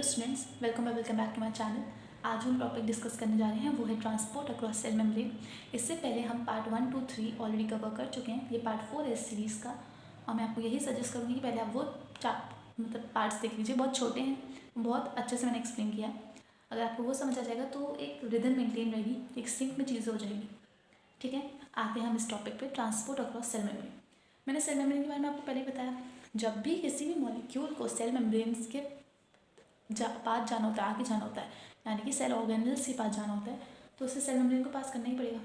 Students, welcome back to my channel. आज हम topic discuss करने जा रहे हैं वो है ट्रांसपोर्ट अक्रॉस सेल मेम्ब्रेन। इससे पहले हम पार्ट 1, 2, 3 ऑलरेडी कवर कर चुके हैं। ये पार्ट 4 है इस सीरीज़ का और मैं आपको यही सजेस्ट करूँगी कि पहले आप वो पार्ट्स देख लीजिए। बहुत छोटे हैं, बहुत अच्छे से मैंने एक्सप्लेन किया है। अगर आपको वो समझ आ जाएगा तो एक रिदम मेंटेन रहेगी, एक सिंक में चीज़ें हो जाएगी। ठीक है, आते हैं हम इस टॉपिक पे, ट्रांसपोर्ट अक्रॉस सेल मेम्ब्रेन। मैंने सेल मेम्ब्रेन के बारे में आपको पहले ही बताया। जब भी किसी भी मॉलिक्यूल को सेल मेम्ब्रेन्स के पास जाना होता है, आगे जाना होता है, यानी कि सेल ऑर्गेनल्स के पास जाना होता है, तो उसे सेल मेम्ब्रेन को पास करना ही पड़ेगा।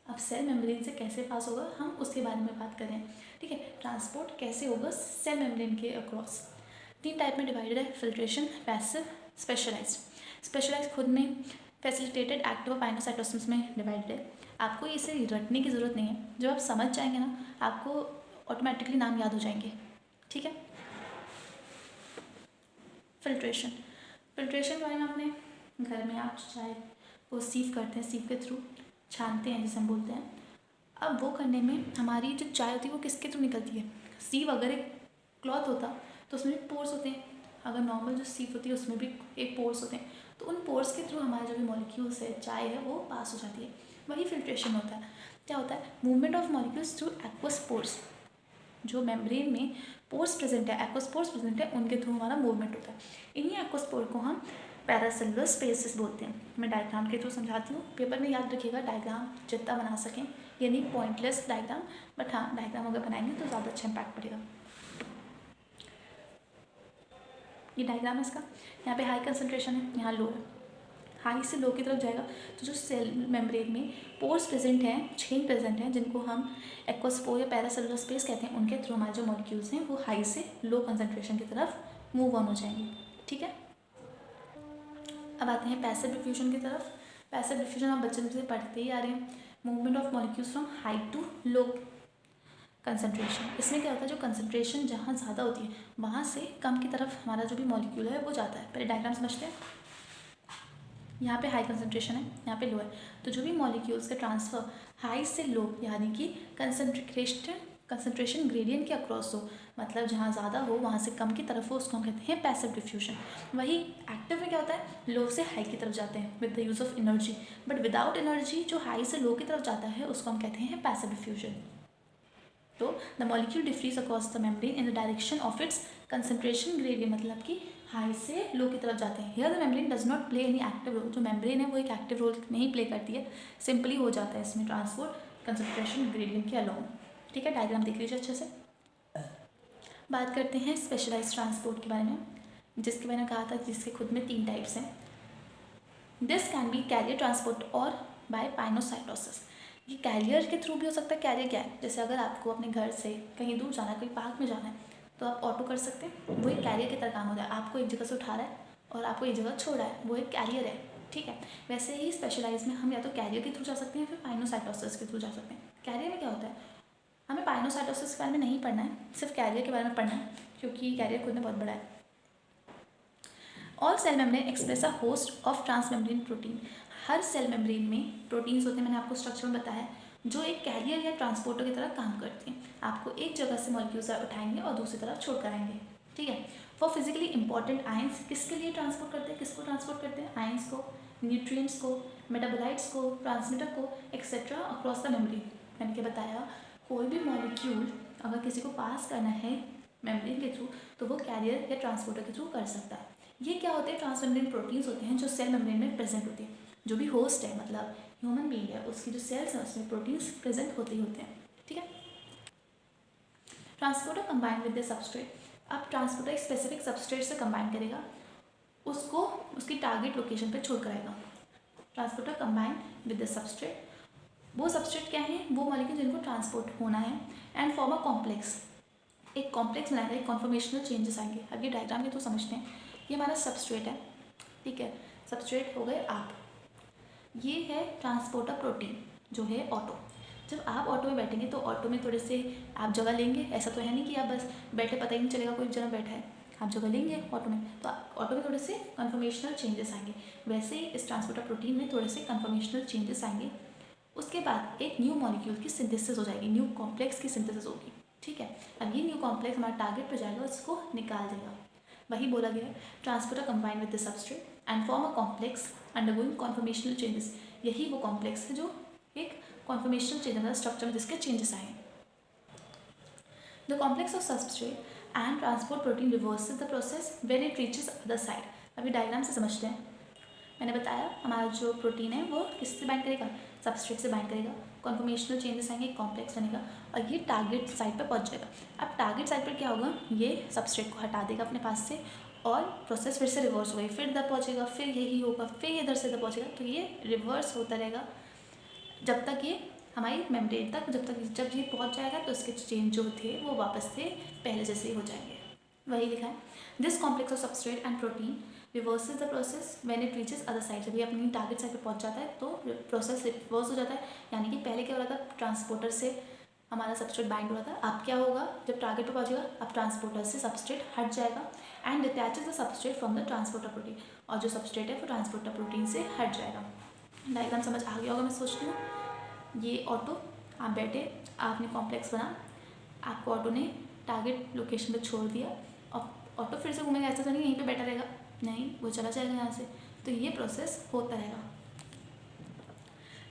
अब सेल मेम्ब्रेन से कैसे पास होगा, हम उसके बारे में बात करें। ठीक है, ट्रांसपोर्ट कैसे होगा सेल मेम्ब्रेन के अक्रॉस। 3 टाइप में डिवाइडेड है, फिल्ट्रेशन, पैसिव, स्पेशलाइज्ड। स्पेशलाइज्ड खुद में फैसिलिटेटेड, एक्टिव और पाइनोसाइटोसिस में डिवाइडेड है। आपको इसे रटने की ज़रूरत नहीं है, जब आप समझ जाएंगे ना आपको ऑटोमेटिकली नाम याद हो जाएंगे। ठीक है, फिल्ट्रेशन के बारे में आपने घर में आप चाय को सीव करते हैं, सीव के थ्रू छानते हैं जिसे हम बोलते हैं। अब वो करने में हमारी जो चाय होती है वो किसके थ्रू निकलती है। सीव अगर एक क्लॉथ होता तो उसमें भी पोर्स होते हैं, अगर नॉर्मल जो सीव होती है उसमें भी एक पोर्स होते हैं, तो उन पोर्स के थ्रू हमारे जो भी मॉलिक्यूल्स है, चाय है, वो पास हो जाती है। वही फिल्ट्रेशन होता है। क्या होता है, movement of molecules through aqueous pores. जो मेम्ब्रेन में पोर्स प्रेजेंट है, एक्वस पोर्स प्रेजेंट है, उनके थ्रू हमारा मूवमेंट होता है। इन्हीं एक्वस पोर को हम पैरासेलुलर स्पेसेस बोलते हैं। मैं डायग्राम के थ्रू समझाती हूँ, पेपर में याद रखिएगा डायग्राम जितना बना सकें, ये नहीं पॉइंटलेस डायग्राम, बट हाँ डायग्राम अगर बनाएंगे तो ज़्यादा अच्छा इम्पैक्ट पड़ेगा। ये डायग्राम है इसका, यहाँ पे हाई कंसनट्रेशन है, यहाँ लो है। हाई से लो की तरफ जाएगा तो जो सेल मेम्ब्रेन में पोर्स प्रेजेंट हैं, छेद प्रेजेंट हैं, जिनको हम एक्वस पोर या पैरासेलुलर स्पेस कहते हैं, उनके थ्रू हमारे जो मॉलिक्यूल्स हैं वो हाई से लो कंसनट्रेशन की तरफ मूव ऑन हो जाएंगे। ठीक है, अब आते हैं पैसिव डिफ्यूजन की तरफ। पैसिव डिफ्यूजन आप बच्चे से पढ़ते ही आ रहे हैं, movement of molecules from high to low concentration. इसमें क्या होता है, जो कंसनट्रेशन जहाँ ज़्यादा होती है वहाँ से कम की तरफ हमारा जो भी मॉलिक्यूल है वो जाता है। पहले डायग्राम समझते हैं। यहाँ पे हाई कंसनट्रेशन है, यहाँ पे लो है, तो जो भी मॉलिक्यूल्स का ट्रांसफ़र हाई से लो यानी कि कंसनट्रेशन ग्रेडियंट के अक्रॉस हो, मतलब जहाँ ज़्यादा हो वहाँ से कम की तरफ हो, उसको हम कहते हैं पैसिव डिफ्यूजन। वही एक्टिव में क्या होता है, लो से हाई की तरफ जाते हैं with the use of energy, but without energy जो हाई से लो की तरफ जाता है उसको हम कहते हैं पैसिव डिफ्यूजन। तो the molecule diffuse across the membrane in the direction of its concentration gradient, मतलब कि हाई से लो की तरफ जाते हैं। Here the membrane does not play any active role. जो मेम्ब्रेन है वो एक एक्टिव रोल नहीं प्ले करती है, सिंपली हो जाता है इसमें ट्रांसपोर्ट कंसनट्रेशन ग्रेडियंट के अलोंग। ठीक है, डायग्राम देख लीजिए अच्छे से। बात करते हैं स्पेशलाइज ट्रांसपोर्ट के बारे में, जिसके मैंने कहा था जिसके खुद में 3 टाइप्स हैं। This can be carrier transport और बाय पाइनोसाइटोसिस। ये कैरियर के थ्रू भी हो सकता है। कैरियर क्या है, जैसे अगर आपको अपने घर से कहीं दूर जाना है, कोई पार्क में जाना है, तो आप ऑटो कर सकते हैं, वो एक कैरियर की तरह काम होता है। आपको एक जगह से उठा रहा है और आपको एक जगह छोड़ रहा है, वो एक कैरियर है। ठीक है, वैसे ही स्पेशलाइज में हम या तो कैरियर के थ्रू जा सकते हैं, फिर पाइनोसाइटोसिस के थ्रू जा सकते हैं। कैरियर में क्या होता है, हमें पाइनोसाइटोसिस के बारे में नहीं पढ़ना है, सिर्फ कैरियर के बारे में पढ़ना है, क्योंकि कैरियर खुद में बहुत बड़ा है। All cell membrane express a host of transmembrane protein. हर सेल मेम्ब्रेन में प्रोटीन्स होते हैं, मैंने आपको स्ट्रक्चर में बताया है, जो एक कैरियर या ट्रांसपोर्टर की तरह काम करती हैं। आपको एक जगह से मॉलिक्यूल्स उठाएंगे और दूसरी तरफ छोड़ कर आएंगे। ठीक है, फॉर फिजिकली इंपॉर्टेंट आयंस किसके लिए ट्रांसपोर्ट करते हैं, किसको ट्रांसपोर्ट करते हैं, आयंस को, न्यूट्रिएंट्स को, मेटाबोलाइट्स को, ट्रांसमीटर को, एक्सेट्रा अक्रॉस द मेम्ब्रेन। मैंने क्या बताया, कोई भी मॉलिक्यूल अगर किसी को पास करना है मेम्ब्रेन के थ्रू तो वो कैरियर या ट्रांसपोर्टर के थ्रू कर सकता है। ये क्या होते हैं, ट्रांसमेम्ब्रेन प्रोटीन्स होते हैं जो सेल मेम्ब्रेन में प्रेजेंट होती है। जो भी होस्ट है, मतलब ह्यूमन बीइंग है, उसकी जो सेल्स हैं उसमें प्रोटीन्स प्रेजेंट होते ही होते हैं। ठीक है, transporter combine with the substrate. अब ट्रांसपोर्टर एक स्पेसिफिक सबस्ट्रेट से कंबाइन करेगा, उसको उसकी टारगेट लोकेशन पे छोड़ कर आएगा। Transporter combine with the substrate. वो सबस्ट्रेट क्या है, वो मॉलिक्यूल जिनको ट्रांसपोर्ट होना है, एंड फॉर्म अ कॉम्प्लेक्स। एक कॉम्प्लेक्स बनाएगा, एक कॉन्फॉर्मेशनल चेंजेस आएंगे। अब ये डायग्राम के तो समझते हैं, ये हमारा सबस्ट्रेट है। ठीक है, सबस्ट्रेट हो गए आप, ये है ट्रांसपोर्टर प्रोटीन जो है ऑटो। जब आप ऑटो में बैठेंगे तो ऑटो में थोड़े से आप जगह लेंगे, ऐसा तो है नहीं कि आप बस बैठे पता ही नहीं चलेगा कोई जगह बैठा है, आप जगह लेंगे ऑटो में, तो ऑटो में थोड़े से कन्फर्मेशनल चेंजेस आएंगे। वैसे ही इस ट्रांसपोर्टर प्रोटीन में थोड़े से कन्फर्मेशनल चेंजेस आएंगे। उसके बाद एक न्यू मॉलिक्यूल की सिंथेसिस हो जाएगी, न्यू कॉम्प्लेक्स की सिंथेसिस होगी। ठीक है, अब ये न्यू कॉम्प्लेक्स हमारा टारगेट पर जाएगा, उसको निकाल देगा। वही बोला गया है, transporter combine with the substrate and form a complex undergoing conformational changes. यही वो कॉम्प्लेक्स है जो एक कॉन्फॉर्मेशनल चेंज मतलब स्ट्रक्चर में जिसके चेंजेस आए हैं। The complex of substrate and transport protein reverses the process when it reaches other side. अभी डायग्राम से समझते हैं। मैंने बताया हमारा जो प्रोटीन है वो किससे बाइंड करेगा, सबस्ट्रेट से बाइंड करेगा, कॉन्फॉर्मेशनल चेंजेस आएंगे, कॉम्प्लेक्स बनेगा और ये टारगेट साइड पर पहुंच जाएगा। अब टारगेट साइड पर क्या होगा, ये सबस्ट्रेट को हटा देगा अपने पास से और प्रोसेस फिर से रिवर्स होगा, फिर इधर पहुंचेगा, फिर यही होगा, फिर इधर से इधर पहुंचेगा। तो ये रिवर्स होता रहेगा जब तक ये हमारी मेम्ब्रेन तक, जब ये पहुंच जाएगा तो इसके चेंज जो थे वो वापस से पहले जैसे ही हो जाएंगे। वही लिखा है, this complex of substrate and protein reverses the process when it reaches other side. जब ये अपनी टारगेट साइड पे पहुंच जाता है तो प्रोसेस रिवर्स हो जाता है। यानी कि पहले क्या हो रहा था, ट्रांसपोर्टर से हमारा सबस्ट्रेट बाइंड हो रहा था, अब क्या होगा, जब टारगेट पे पहुंचेगा अब ट्रांसपोर्टर से सबस्ट्रेट हट जाएगा and detaches the substrate from the transporter protein. और जो सबस्ट्रेट है वो ट्रांसपोर्टर प्रोटीन से हट जाएगा। डायग्राम समझ आ गया होगा मैं सोचती हूँ। ये ऑटो, आप बैठे, आपने कॉम्प्लेक्स बना, आपको ऑटो ने टारगेट लोकेशन पे छोड़ दिया और ऑटो फिर से घूमेगा, ऐसा तो नहीं यहीं पे बैठा रहेगा, नहीं, वो चला जाएगा यहाँ से। तो ये प्रोसेस होता रहेगा।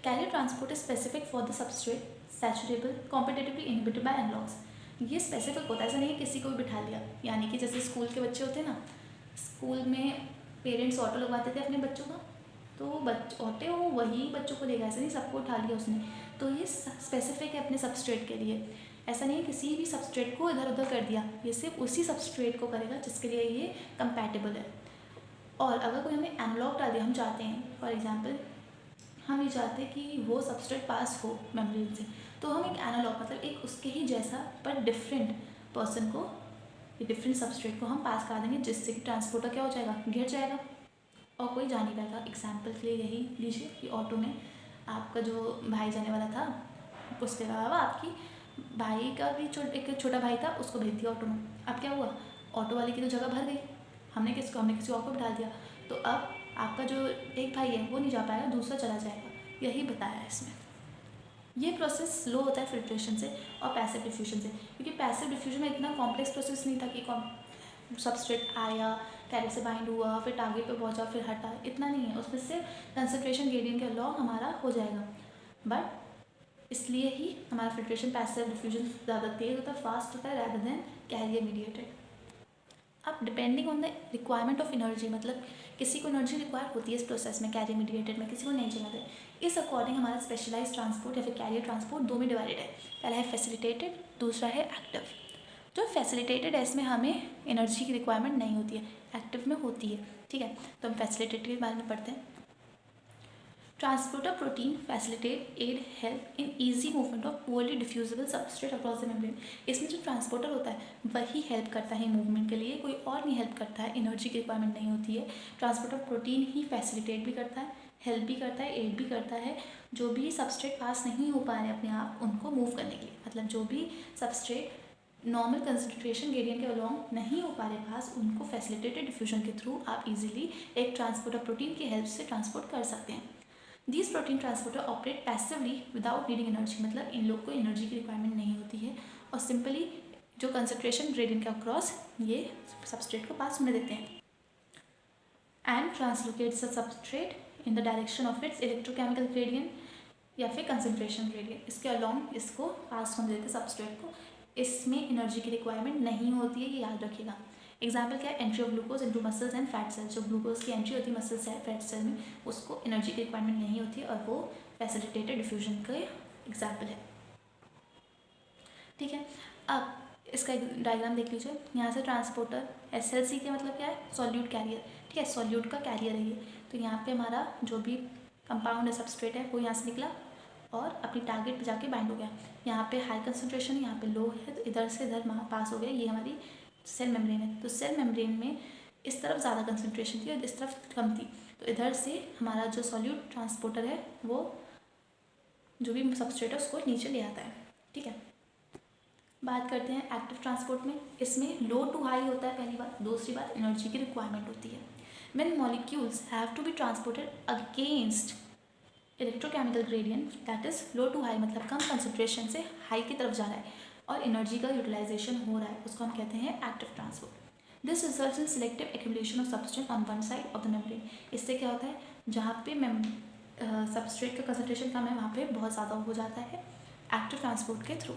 Carrier transport is specific for the substrate saturable competitively inhibited by analogues. ये स्पेसिफिक होता है, ऐसा नहीं है किसी को भी बिठा लिया। यानी कि जैसे स्कूल के बच्चे होते हैं ना, स्कूल में पेरेंट्स ऑटो लगवाते थे अपने बच्चों का, तो ऑटो वो वही बच्चों को लेगा, ऐसा नहीं सबको उठा लिया उसने। तो ये स्पेसिफिक है अपने सबस्ट्रेट के लिए, ऐसा नहीं है किसी भी सबस्ट्रेट को इधर उधर कर दिया, ये सिर्फ उसी सबस्ट्रेट को करेगा जिसके लिए ये कंपैटिबल है। और अगर कोई हमें एनालॉग डाल दिया, हम चाहते हैं फॉर एग्जांपल हम ये चाहते हैं कि वो सबस्ट्रेट पास हो मेम्ब्रेन से, तो हम एक एनालॉग मतलब एक उसके ही जैसा पर डिफरेंट पर्सन को, डिफरेंट सबस्ट्रेट को हम पास करा देंगे, जिससे कि ट्रांसपोर्टर क्या हो जाएगा, घिर जाएगा और कोई जा नहीं पाएगा। एग्जाम्पल के लिए यही लीजिए कि ऑटो में आपका जो भाई जाने वाला था, उसके अलावा आपकी भाई का भी एक छोटा भाई था, उसको भेज दिया ऑटो में। अब क्या हुआ, ऑटो वाले की तो जगह भर गई, हमने किसी और को बिठा दिया, तो अब आपका जो एक भाई है वो नहीं जा पाएगा, दूसरा चला जाएगा। यही बताया है इसमें। ये प्रोसेस स्लो होता है फिल्ट्रेशन से और पैसिव डिफ्यूजन से, क्योंकि पैसिव डिफ्यूजन में इतना कॉम्प्लेक्स प्रोसेस नहीं था कि सबस्ट्रेट आया, कैरियर से बाइंड हुआ, फिर टारगेट पे पहुंचा, फिर हटा, इतना नहीं है। उसमें सिर्फ कंसंट्रेशन ग्रेडियंट के अलॉन्ग हमारा हो जाएगा। बट इसलिए ही हमारा फिल्ट्रेशन पैसिव डिफ्यूजन ज़्यादा तेज होता है, फास्ट होता है रैदर देन कैरियर मीडिएटेड। अब depending on the requirement of energy, मतलब किसी को एनर्जी रिक्वायर होती है इस प्रोसेस में कैरियर मीडिएटेड में, किसी को नहीं चाहिए है। इस अकॉर्डिंग हमारा स्पेशलाइज ट्रांसपोर्ट या फिर कैरियर ट्रांसपोर्ट दो में डिवाइडेड है। पहला है फैसिलिटेटेड, दूसरा है एक्टिव। जो फैसिलिटेटेड है इसमें हमें एनर्जी की रिक्वायरमेंट नहीं होती है, एक्टिव में होती है। ठीक है, तो हम फैसिलिटेटेड के बारे में पढ़ते हैं। Transporter protein facilitate aid help in easy movement of poorly diffusible substrate across the membrane. इसमें जो ट्रांसपोर्टर होता है वही हेल्प करता है मूवमेंट के लिए, कोई और नहीं हेल्प करता है, एनर्जी की रिक्वायरमेंट नहीं होती है। ट्रांसपोर्टर प्रोटीन ही फैसिलिटेट भी करता है, हेल्प भी करता है, एड भी करता है जो भी सबस्ट्रेट पास नहीं हो पा रहे अपने आप उनको मूव करने के लिए। मतलब जो भी सबस्ट्रेट नॉर्मल कंसंट्रेशन ग्रेडियंट के अलॉन्ग नहीं हो पा रहे पास, उनको फैसिलिटेटेड डिफ्यूजन के थ्रू आप इजीली एक ट्रांसपोर्टर प्रोटीन की हेल्प से ट्रांसपोर्ट कर सकते हैं। These protein transporter operate passively without needing energy, मतलब इन लोग को एनर्जी की रिक्वायरमेंट नहीं होती है और सिंपली जो कंसंट्रेशन ग्रेडियंट के अक्रॉस ये सबस्ट्रेट को पास होने देते हैं। And translocates the substrate in the direction of its electrochemical gradient या फिर कंसंट्रेशन ग्रेडियंट, इसके अलॉन्ग इसको पास होने देते हैं सबस्ट्रेट को। इसमें एनर्जी की रिक्वायरमेंट नहीं होती है, ये याद रखिएगा। एग्जाम्पल क्या है, entry of glucose into muscles and fat cells. जो ग्लूकोज की एंट्री होती है मसल सेल, फैट सेल में, उसको एनर्जी की रिक्वायरमेंट नहीं होती है और वो फैसिलिटेटेड डिफ्यूजन के एग्जाम्पल है। ठीक है, अब इसका एक डायग्राम देख लीजिए। यहाँ से ट्रांसपोर्टर SLC के मतलब क्या है, सॉल्यूट कैरियर। ठीक है, सॉल्यूट का कैरियर है ये। तो यहाँ पे हमारा जो भी कंपाउंड है, सबस्ट्रेट है, वो यहाँ से निकला और अपनी टारगेट पे जाके बाइंड हो गया। यहाँ पे हाई कंसंट्रेशन, यहाँ पे लो है, तो इधर से इधर पास हो गया। ये हमारी सेल मेम्ब्रेन है, तो सेल मेम्ब्रेन में इस तरफ ज़्यादा कंसंट्रेशन थी और इस तरफ कम थी, तो इधर से हमारा जो सॉल्यूट ट्रांसपोर्टर है वो जो भी सबस्ट्रेट है उसको नीचे ले आता है। ठीक है, बात करते हैं एक्टिव ट्रांसपोर्ट में। इसमें लो टू हाई होता है पहली बात, दूसरी बात एनर्जी की रिक्वायरमेंट होती है। When molecules have to be transported against electrochemical gradient that is low to high, मतलब कम कंसंट्रेशन से हाई की तरफ जा रहा है और एनर्जी का यूटिलाइजेशन हो रहा है, उसको हम कहते हैं active transport. This results in selective accumulation of substrate on one side of the membrane. इससे क्या होता है, जहाँ पे सबस्ट्रेट का कंसंट्रेशन कम है वहाँ पे बहुत ज़्यादा हो जाता है एक्टिव ट्रांसपोर्ट के थ्रू।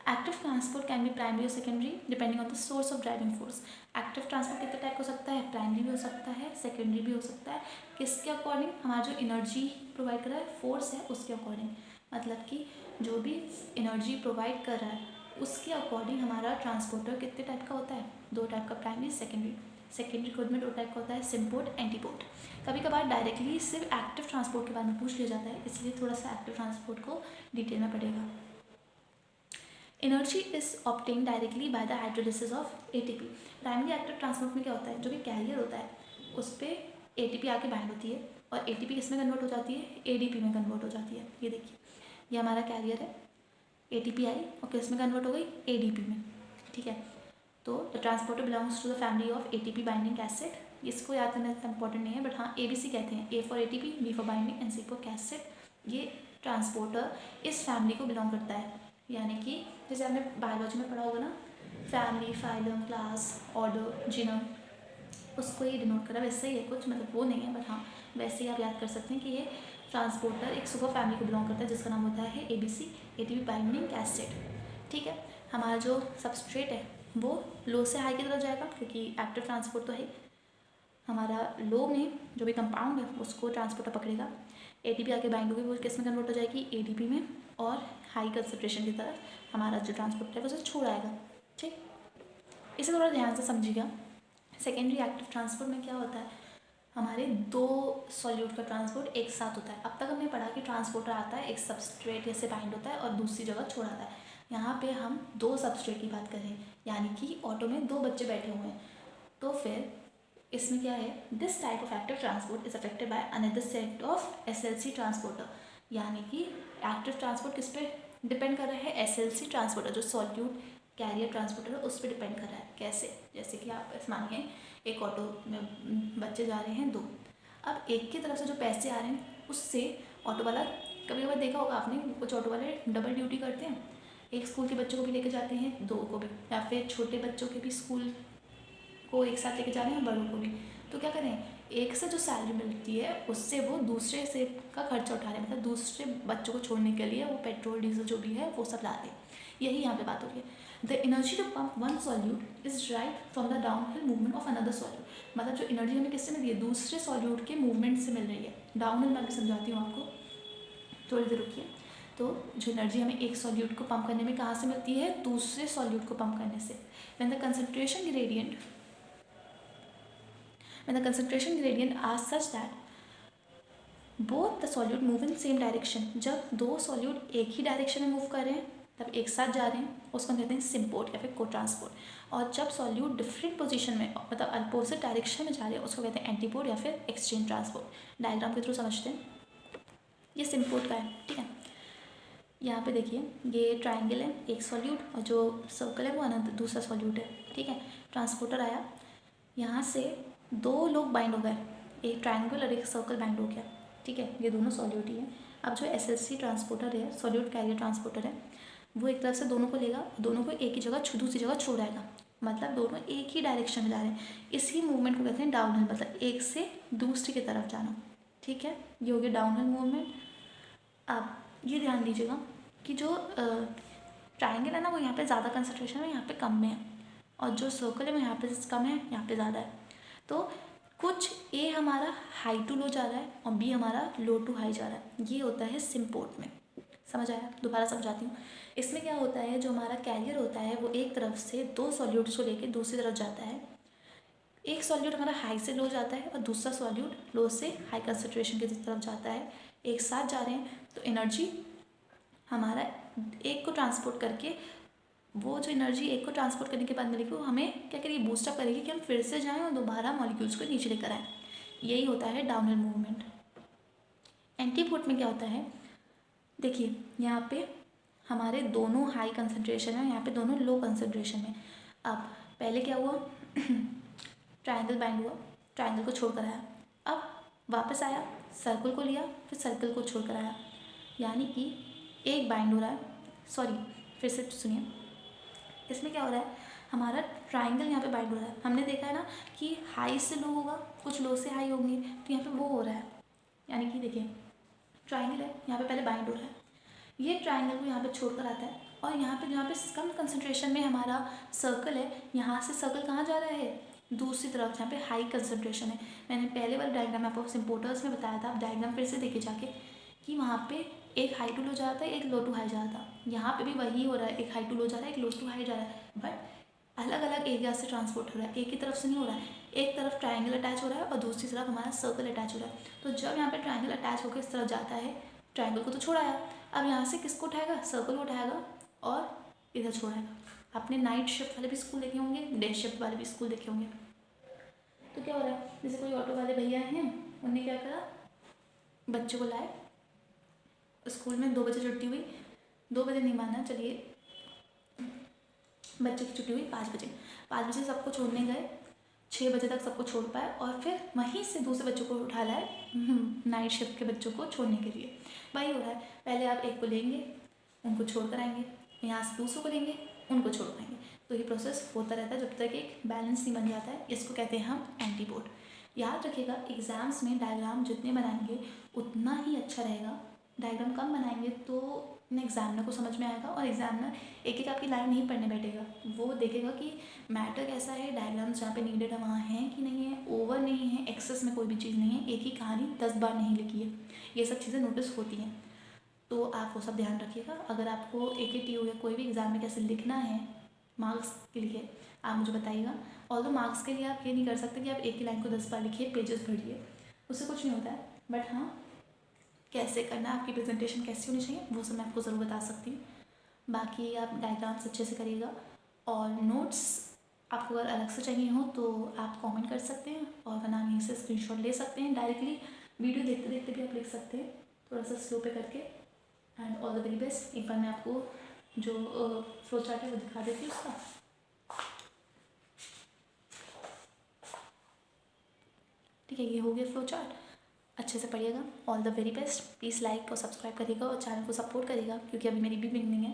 Active transport can be primary और secondary depending on the source of driving force. Active transport कितने टाइप हो सकता है, प्राइमरी भी हो सकता है, सेकेंडरी भी हो सकता है। किसके अकॉर्डिंग, हमारा जो एनर्जी प्रोवाइड कर रहा है फोर्स है उसके अकॉर्डिंग, मतलब कि जो भी एनर्जी प्रोवाइड कर रहा है उसके अकॉर्डिंग हमारा ट्रांसपोर्टर कितने टाइप का होता है, दो टाइप का, प्राइमरी सेकेंडरी। सेकेंडरी खुद में दो टाइप का होता है, सिम्पोर्ट, एंटीपोर्ट। कभी कभार डायरेक्टली सिर्फ एक्टिव ट्रांसपोर्ट के बारे में पूछ लिया जाता है, इसलिए थोड़ा सा एक्टिव ट्रांसपोर्ट को डिटेल में पढ़ेगा। Energy is obtain directly by the hydrolysis of ATP. Primary active transport में क्या होता है, जो भी कैरियर होता है उस पर एटीपी आके बाइंड होती है और एटीपी किस में कन्वर्ट हो जाती है, एडीपी में कन्वर्ट हो जाती है। ये देखिए, ये हमारा कैरियर है, एटीपी आई और किस में कन्वर्ट हो गई, एडीपी में। ठीक है, तो the transporter belongs to the family of ATP binding acid. इसको याद करना इतना इंपॉर्टेंट नहीं है, बट हाँ एबीसी कहते हैं, A for ATP, B for binding and C for acid. ये ट्रांसपोर्टर इस फैमिली को बिलोंग करता है, यानी कि जैसे आपने बायोलॉजी में पढ़ा होगा ना, फैमिली, फाइलम, क्लास, ऑर्डर, जीनम, उसको ये डिनोट करा, वैसे ही है कुछ, मतलब वो नहीं है, बट हाँ वैसे ही आप याद कर सकते हैं कि ये ट्रांसपोर्टर एक सुपर फैमिली को बिलोंग करता है जिसका नाम होता है एबीसी, एटीपी बाइंडिंग एसिड। ठीक है, हमारा जो सबस्ट्रेट है वो लो से हाई की तरफ जाएगा क्योंकि एक्टिव ट्रांसपोर्ट तो है। हमारा लो में जो भी कंपाउंड है उसको ट्रांसपोर्टर पकड़ेगा, एटीपी आके बाइंड होगी, वो किस में कन्वर्ट हो जाएगी, एडीपी में, और हाई कंसंट्रेशन की तरफ हमारा जो ट्रांसपोर्टर है वो उसे छोड़ आएगा। ठीक, इसे थोड़ा ध्यान से समझिएगा। सेकेंडरी एक्टिव ट्रांसपोर्ट में क्या होता है, हमारे दो सॉल्यूट का ट्रांसपोर्ट एक साथ होता है। अब तक हमने पढ़ा कि ट्रांसपोर्टर आता है, एक सबस्ट्रेट से बाइंड होता है और दूसरी जगह छोड़ आता है। यहाँ पे हम दो सबस्ट्रेट की बात कर रहे हैं, यानी कि ऑटो में दो बच्चे बैठे हुए हैं, तो फिर इसमें क्या है, this type of active transport is affected by another set of SLC transporter. यानी कि एक्टिव ट्रांसपोर्ट किस पे डिपेंड कर रहा है, एसएलसी ट्रांसपोर्टर, जो सॉल्यूट कैरियर ट्रांसपोर्टर है उस पर डिपेंड कर रहा है। कैसे, जैसे कि आप मानिए एक ऑटो में बच्चे जा रहे हैं दो, अब एक की तरफ से जो पैसे आ रहे हैं उससे ऑटो वाला, कभी कभी देखा होगा आपने, कुछ ऑटो वाले डबल ड्यूटी करते हैं, एक स्कूल के बच्चों को भी लेके जाते हैं, दो को भी, या फिर छोटे बच्चों के भी स्कूल को एक साथ लेके जा रहे हैं, बड़ों को भी। तो क्या करें, एक से जो सैलरी मिलती है उससे वो दूसरे से का खर्चा उठा रहे हैं, मतलब दूसरे बच्चों को छोड़ने के लिए वो पेट्रोल डीजल जो भी है वो सब ला रहे हैं। यही यहाँ पे बात हो रही है। The energy to pump one solute is drive from the downhill movement of another solute. मतलब जो एनर्जी हमें किससे मिल रही है, दूसरे सॉल्यूट के मूवमेंट से मिल रही है। डाउनहिल मैं भी समझाती हूँ आपको, थोड़ी देर रुकिए। तो जो एनर्जी हमें एक सॉल्यूट को पंप करने में कहाँ से मिलती है, दूसरे सॉल्यूट को पंप करने से। When the concentration gradient are such that both the solute move in same direction, जब दो सॉल्यूट एक ही डायरेक्शन में मूव कर रहे हैं तब एक साथ जा रहे हैं उसको कहते हैं सिम्पोर्ट या फिर को ट्रांसपोर्ट। और जब सॉल्यूट डिफरेंट पोजीशन में मतलब अपोजिट डायरेक्शन में जा रहे हैं उसको कहते हैं एंटीपोर्ट या फिर एक्सचेंज ट्रांसपोर्ट। डायग्राम के थ्रू समझते हैं, ये सिम्पोर्ट का है। ठीक है, यहाँ पे देखिए ये ट्राइंगल है, एक सॉल्यूट, और जो सर्कल है वो अनदर दूसरा सॉल्यूट है। ठीक है, ट्रांसपोर्टर आया, यहाँ से दो लोग बाइंड हो गए, एक ट्राइंगल और एक सर्कल बाइंड हो गया। ठीक है, ये दोनों सॉल्यूट ही है। अब जो एसएलसी ट्रांसपोर्टर है, सॉल्यूट कैरियर ट्रांसपोर्टर है, वो एक तरफ से दोनों को लेगा, दोनों को एक ही जगह दूसरी जगह छोड़ाएगा, मतलब दोनों एक ही डायरेक्शन में जा रहे हैं। इसी मूवमेंट को कहते हैं डाउनहिल, मतलब एक से दूसरी की तरफ जाना। ठीक है, ये हो गया डाउनहिल मूवमेंट। अब ये ध्यान दीजिएगा कि जो ट्राइंगल है ना वो यहाँ पे ज़्यादा कंसंट्रेशन है, यहाँ पे कम में है, और जो सर्कल है वो यहाँ पे कम है, यहाँ पे ज़्यादा है। तो कुछ ए हमारा हाई टू लो जा रहा है और बी हमारा लो टू हाई जा रहा है, ये होता है सिम्पोर्ट में। समझ आया, दोबारा समझाती हूँ। इसमें क्या होता है, जो हमारा कैरियर होता है वो एक तरफ से दो सॉल्यूट्स को लेके दूसरी तरफ जाता है। एक सॉल्यूट हमारा हाई से लो जाता है और दूसरा सॉल्यूट लो से हाई कंसंट्रेशन की तरफ जाता है, एक साथ जा रहे हैं। तो एनर्जी हमारा एक को ट्रांसपोर्ट करके, वो जो एनर्जी एक को ट्रांसपोर्ट करने के बाद मिलेगी वो हमें क्या करेगी, बूस्टअप करेगी कि हम फिर से जाएं और दोबारा मॉलिक्यूल्स को नीचे लेकर आएँ। यही होता है डाउनहिल मूवमेंट। एंटीपोर्ट में क्या होता है, देखिए यहाँ पे हमारे दोनों हाई कंसंट्रेशन है, यहाँ पे दोनों लो कंसंट्रेशन है। अब पहले क्या हुआ, ट्राइंगल बाइंड हुआ, ट्राइंगल को छोड़ कर आया, अब वापस आया, सर्कल को लिया, फिर सर्कल को छोड़ कर आया, यानी कि एक बाइंड हो रहा है। सॉरी, फिर से सुनिए, इसमें क्या हो रहा है, हमारा ट्राइंगल यहाँ पे बाइंड हो रहा है। हमने देखा है ना कि हाई से लो होगा, कुछ लो से हाई होंगे, तो यहाँ पे वो हो रहा है, यानी कि देखिए ट्राइंगल है, यहाँ पे पहले बाइंड हो रहा है, ये ट्राइंगल को यहाँ पे छोड़कर आता है, और यहाँ पे कम कंसंट्रेशन में हमारा सर्कल है, यहाँ से सर्कल कहाँ जा रहा है, दूसरी तरफ जहाँ पे हाई कंसंट्रेशन है। मैंने पहले वाले डायग्राम आपको सिम्पोर्टर्स में बताया था, आप डायग्राम फिर से देखिए जाके कि वहाँ पे एक हाई टू लो जा रहा था, एक लो टू हाई जा रहा था। यहाँ पे भी वही हो रहा है, एक हाई टू लो जा रहा है, एक लो टू हाई जा रहा है, बट अलग अलग एरिया से ट्रांसपोर्ट हो रहा है, एक ही तरफ से नहीं हो रहा है। एक तरफ ट्राइंगल अटैच हो रहा है और दूसरी तरफ हमारा सर्कल अटैच हो रहा है। तो जब यहाँ पे ट्राइंगल अटैच होकर इस तरफ जाता है, ट्राइंगल को तो छोड़ाया, अब यहाँ से किसको उठाएगा, सर्कल को उठाएगा और इधर छोड़ाएगा। आपने नाइट शिफ्ट वाले भी स्कूल देखे होंगे, डे शिफ्ट वाले भी स्कूल देखे होंगे। तो क्या हो रहा है, जैसे कोई ऑटो वाले भैया हैं, उन्होंने क्या करा, बच्चों को लाए स्कूल में, 2 बजे छुट्टी हुई, 2 बजे नहीं मानना, चलिए बच्चों की छुट्टी हुई 5 बजे, 5 बजे सबको छोड़ने गए, 6 बजे तक सबको छोड़ पाए, और फिर वहीं से दूसरे बच्चों को उठा लाए नाइट शिफ्ट के बच्चों को छोड़ने के लिए। वही हो रहा है, पहले आप एक को लेंगे, उनको छोड़ कर आएंगे, यहाँ से दूसरों को लेंगे, उनको छोड़ पाएंगे। तो ये प्रोसेस होता रहता है जब तक एक बैलेंस नहीं बन जाता है। इसको कहते हैं हम एंटीपोड। याद रखिएगा, एग्ज़ाम्स में डायग्राम जितने बनाएंगे उतना ही अच्छा रहेगा। डायग्राम कम बनाएंगे तो एग्जामिनर को समझ में आएगा, और एग्जामिनर एक एक आपकी लाइन नहीं पढ़ने बैठेगा, वो देखेगा कि मैटर कैसा है, डायग्राम्स जहाँ पे नीडेड है वहाँ हैं कि नहीं है, ओवर नहीं है, एक्सेस में कोई भी चीज़ नहीं है, एक ही कहानी 10 बार नहीं लिखी है, ये सब चीज़ें नोटिस होती हैं। तो आप वो सब ध्यान रखिएगा। अगर आपको AKTU या कोई भी एग्ज़ाम में कैसे लिखना है मार्क्स के लिए, आप मुझे बताइएगा। और तो मार्क्स के लिए आप ये नहीं कर सकते कि आप एक ही लाइन को 10 बार लिखिए, पेजेस भरिए, उससे कुछ नहीं होता है। बट हाँ, कैसे करना है, आपकी प्रेजेंटेशन कैसी होनी चाहिए, वो सब मैं आपको ज़रूर बता सकती हूँ। बाकी आप डायग्राम्स अच्छे से करिएगा, और नोट्स आपको अगर अलग से चाहिए हो तो आप कमेंट कर सकते हैं, और वरना यहीं से स्क्रीनशॉट ले सकते हैं। डायरेक्टली वीडियो देखते देखते भी आप लिख सकते हैं, थोड़ा सा स्लो पे करके। And all the very best. एक बार मैं आपको जो फ्लो चार्ट है वो दिखा देती हूँ उसका। ठीक है, ये हो गया फ्लो चार्ट, अच्छे से पढ़िएगा। All the very best. Please like और सब्सक्राइब करिएगा और चैनल को सपोर्ट करिएगा, क्योंकि अभी मेरी भी बिगनिंग है।